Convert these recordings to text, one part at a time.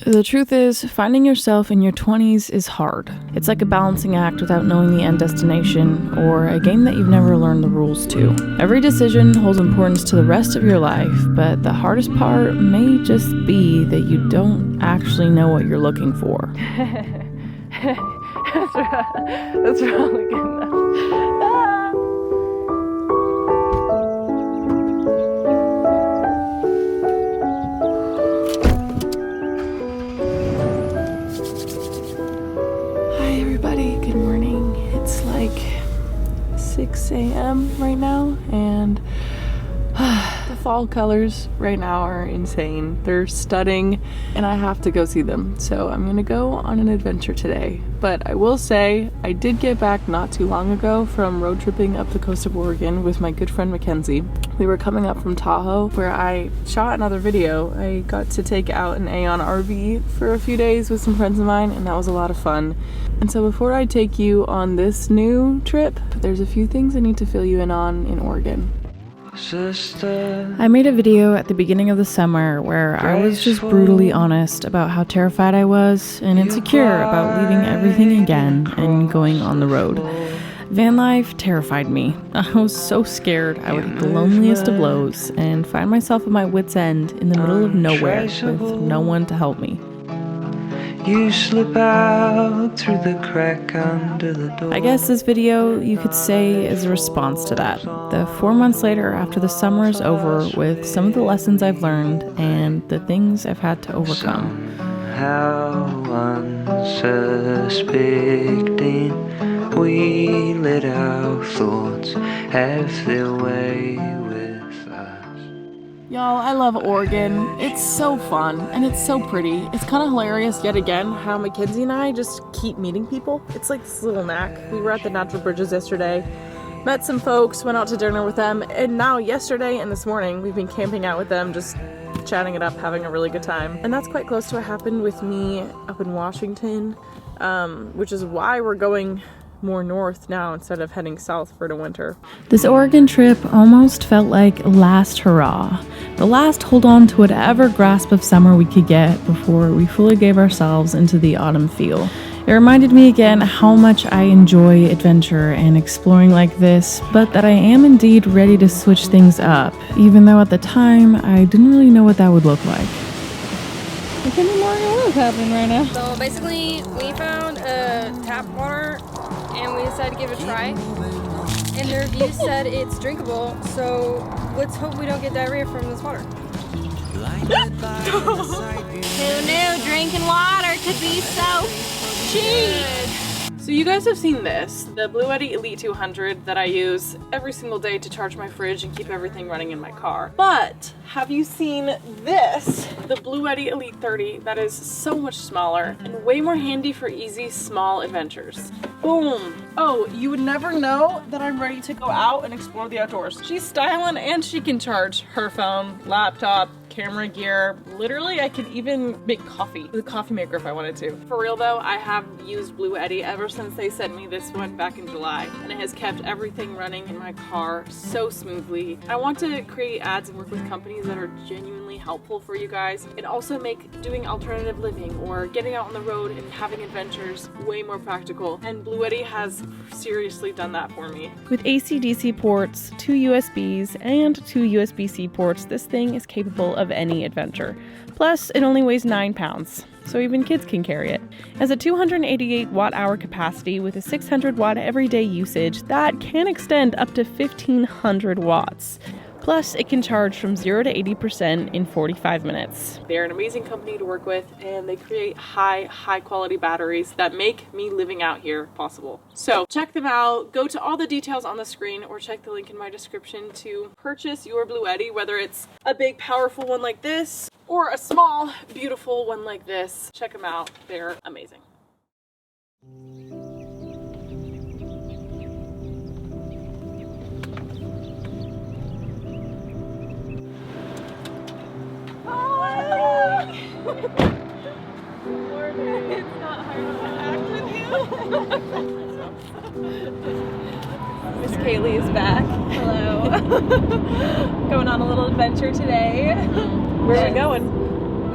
The truth is, finding yourself in your 20s is hard. It's like a balancing act without knowing the end destination, or a game that you've never learned the rules to. Every decision holds importance to the rest of your life, but the hardest part may just be that you don't actually know what you're looking for. That's really good enough. Good morning. It's like 6 a.m. right now, and the fall colors right now are insane. They're stunning, and I have to go see them. So I'm gonna go on an adventure today. But I will say, I did get back not too long ago from road tripping up the coast of Oregon with my good friend Mackenzie. We were coming up from Tahoe, where I shot another video. I got to take out an Aeon RV for a few days with some friends of mine, and that was a lot of fun. And so before I take you on this new trip, there's a few things I need to fill you in on in Oregon. I made a video at the beginning of the summer where I was just brutally honest about how terrified I was and insecure about leaving everything again and going on the road. Van life terrified me. I was so scared I would hit the loneliest of lows and find myself at my wit's end in the middle of nowhere with no one to help me. You slip out through the crack under the door. I guess this video, you could say, is a response to that. The 4 months later, after the summer is over, with some of the lessons I've learned and the things I've had to overcome. How unsuspecting, we let our thoughts have their way with us. Y'all, I love Oregon. It's so fun and it's so pretty. It's kind of hilarious yet again how Mackenzie and I just keep meeting people. It's like this little knack. We were at the Natural Bridges yesterday, met some folks, went out to dinner with them, and now yesterday and this morning we've been camping out with them, just chatting it up, having a really good time. And that's quite close to what happened with me up in Washington, which is why we're going more north now instead of heading south for the winter. This Oregon trip almost felt like last hurrah. The last hold on to whatever grasp of summer we could get before we fully gave ourselves into the autumn feel. It reminded me again how much I enjoy adventure and exploring like this, but that I am indeed ready to switch things up, even though at the time I didn't really know what that would look like. What is happening right now? So basically, we found tap water and we decided to give it a try. And the review said it's drinkable, so let's hope we don't get diarrhea from this water. Who knew drinking water could be so cheap? So you guys have seen this, the Bluetti Elite 200 that I use every single day to charge my fridge and keep everything running in my car. But have you seen this, the Bluetti Elite 30, that is so much smaller and way more handy for easy, small adventures. Boom. Oh, you would never know that I'm ready to go out and explore the outdoors. She's styling and she can charge her phone, laptop, camera gear. Literally, I could even make coffee with a coffee maker if I wanted to. For real though, I have used Bluetti ever since they sent me this one back in July, and it has kept everything running in my car so smoothly. I want to create ads and work with companies that are genuinely helpful for you guys, and also make doing alternative living or getting out on the road and having adventures way more practical, and Bluetti has seriously done that for me. With AC/DC ports, 2 USBs, and 2 USB-C ports, this thing is capable of any adventure. Plus, it only weighs 9 pounds, so even kids can carry it. It has a 288 watt-hour capacity with a 600 watt everyday usage that can extend up to 1500 watts. Plus, it can charge from 0 to 80% in 45 minutes. They're an amazing company to work with, and they create high quality batteries that make me living out here possible. So check them out, go to all the details on the screen, or check the link in my description to purchase your Bluetti, whether it's a big powerful one like this, or a small, beautiful one like this. Check them out, they're amazing. It's not hard to act with you. Miss Kaylee is back. Hello. Going on a little adventure today. Where are we going?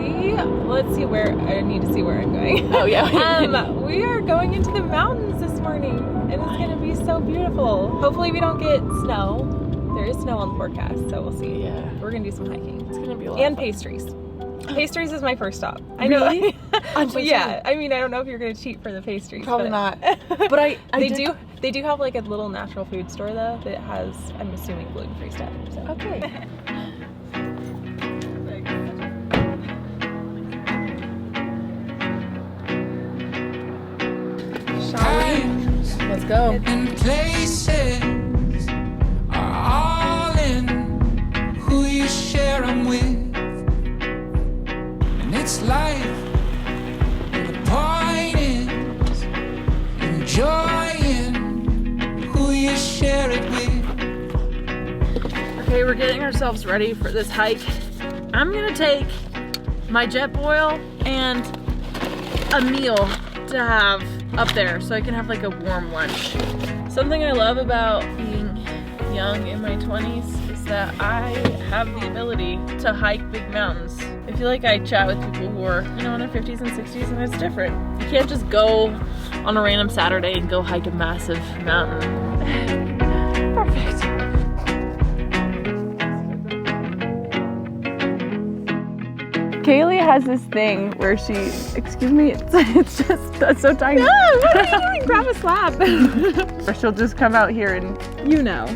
Let's see where, I need to see where I'm going. Oh, yeah. We are going into the mountains this morning, and it's gonna be so beautiful. Hopefully we don't get snow. There is snow on the forecast, so we'll see. Yeah. We're gonna do some hiking. It's gonna be a lot And of fun. pastries. Pastries is my first stop. I know. Really? I'm so Well, yeah, excited. I mean, I don't know if you're gonna cheat for the pastries. Probably but not. But I They do have like a little natural food store though that has, I'm assuming, gluten-free stuff. So. Okay. Let's go. And places are all in who you share 'em with. And it's life. And the point is enjoying who you share it with. Okay, we're getting ourselves ready for this hike. I'm gonna take my Jetboil and a meal to have up there so I can have like a warm lunch. Something I love about being young in my 20s is that I have the ability to hike big mountains. I feel like I chat with people who are, you know, in their 50s and 60s, and it's different. You can't just go on a random Saturday and go hike a massive mountain. Perfect. Kaylee has this thing where she, excuse me, it's just so tiny. No, what are you doing? Grab a slab. Or she'll just come out here and, You know.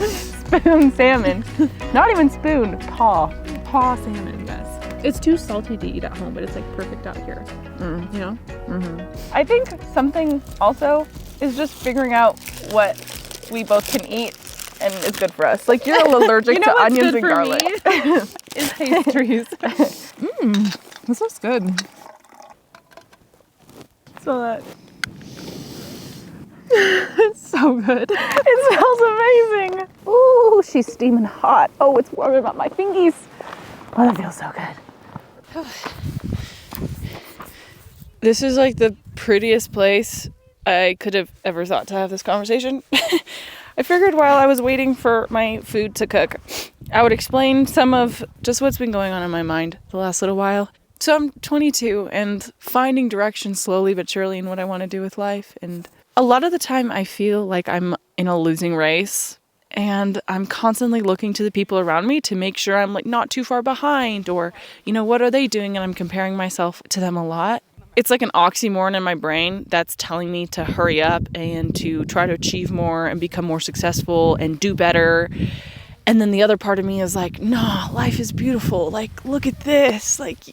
spoon salmon. Not even spoon, paw salmon, yes. It's too salty to eat at home, but it's like perfect out here. You know? I think something also is just figuring out what we both can eat and is good for us. Like you're allergic You know to what's onions good and for garlic. Is pastries. This looks good. Smell that. It's so good. It smells amazing. Ooh, she's steaming hot. Oh, it's warming up my fingies. Oh, that feels so good. This is like the prettiest place I could have ever thought to have this conversation. I figured while I was waiting for my food to cook, I would explain some of just what's been going on in my mind the last little while. So I'm 22 and finding direction slowly but surely in what I want to do with life. And a lot of the time I feel like I'm in a losing race, and I'm constantly looking to the people around me to make sure I'm like not too far behind, or, you know, what are they doing? And I'm comparing myself to them a lot. It's like an oxymoron in my brain that's telling me to hurry up and to try to achieve more and become more successful and do better. And then the other part of me is like, no, life is beautiful. Like, look at this. Like,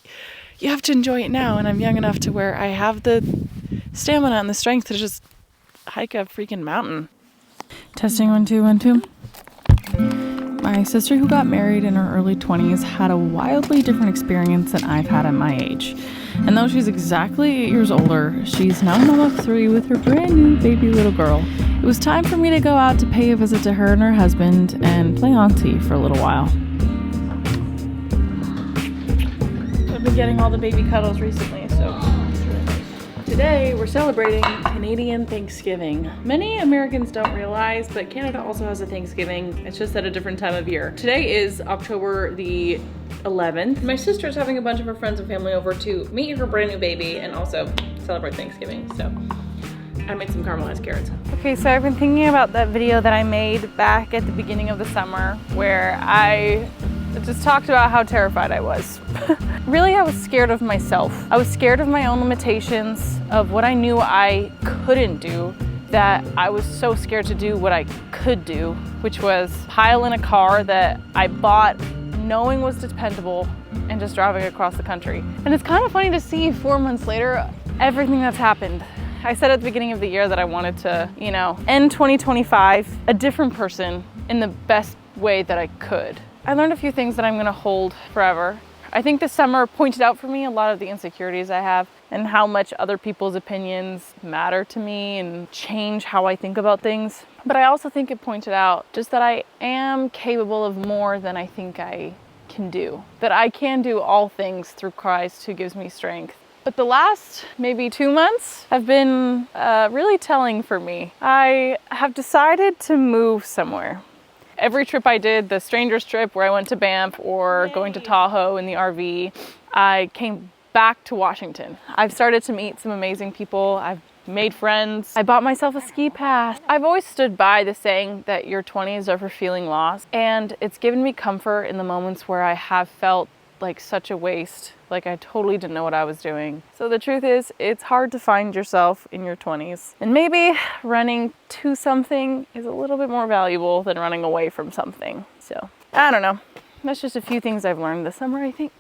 you have to enjoy it now. And I'm young enough to where I have the stamina and the strength to just hike a freaking mountain. Testing 1 2 1 2. My sister, who got married in her early 20s, had a wildly different experience than I've had at my age. And though she's exactly 8 years older, she's now a mom of 3 with her brand new baby little girl. It was time for me to go out to pay a visit to her and her husband and play auntie for a little while. I've been getting all the baby cuddles recently, so today we're celebrating Canadian Thanksgiving. Many Americans don't realize, but Canada also has a Thanksgiving. It's just at a different time of year. Today is October the 11th. My sister's having a bunch of her friends and family over to meet her brand new baby and also celebrate Thanksgiving. So I made some caramelized carrots. Okay, so I've been thinking about that video that I made back at the beginning of the summer where I just talked about how terrified I was. Really, I was scared of myself. I was scared of my own limitations, of what I knew I couldn't do, that I was so scared to do what I could do, which was pile in a car that I bought knowing was dependable and just driving across the country. And it's kind of funny to see 4 months later, everything that's happened. I said at the beginning of the year that I wanted to, you know, end 2025 a different person in the best way that I could. I learned a few things that I'm gonna hold forever. I think this summer pointed out for me a lot of the insecurities I have and how much other people's opinions matter to me and change how I think about things. But I also think it pointed out just that I am capable of more than I think I can do. That I can do all things through Christ who gives me strength. But the last maybe 2 months have been really telling for me. I have decided to move somewhere. every trip I did, the strangers trip where I went to Banff or going to Tahoe in the RV, I came back to Washington. I've started to meet some amazing people. I've made friends. I bought myself a ski pass. I've always stood by the saying that your 20s are for feeling lost, and it's given me comfort in the moments where I have felt like such a waste, like I totally didn't know what I was doing. So the truth is, it's hard to find yourself in your 20s. And maybe running to something is a little bit more valuable than running away from something. So, I don't know. That's just a few things I've learned this summer, I think.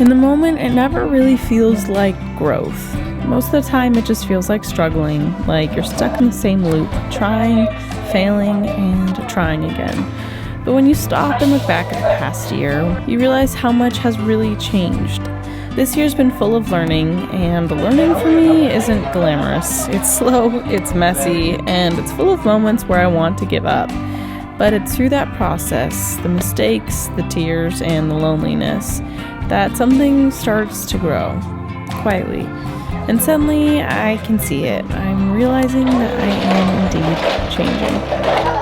In the moment, it never really feels like growth. Most of the time, it just feels like struggling, like you're stuck in the same loop, trying, failing, and trying again. But when you stop and look back at the past year, you realize how much has really changed. This year's been full of learning, and learning for me isn't glamorous. It's slow, it's messy, and it's full of moments where I want to give up. But it's through that process, the mistakes, the tears, and the loneliness, that something starts to grow, quietly. And suddenly, I can see it. I'm realizing that I am indeed changing.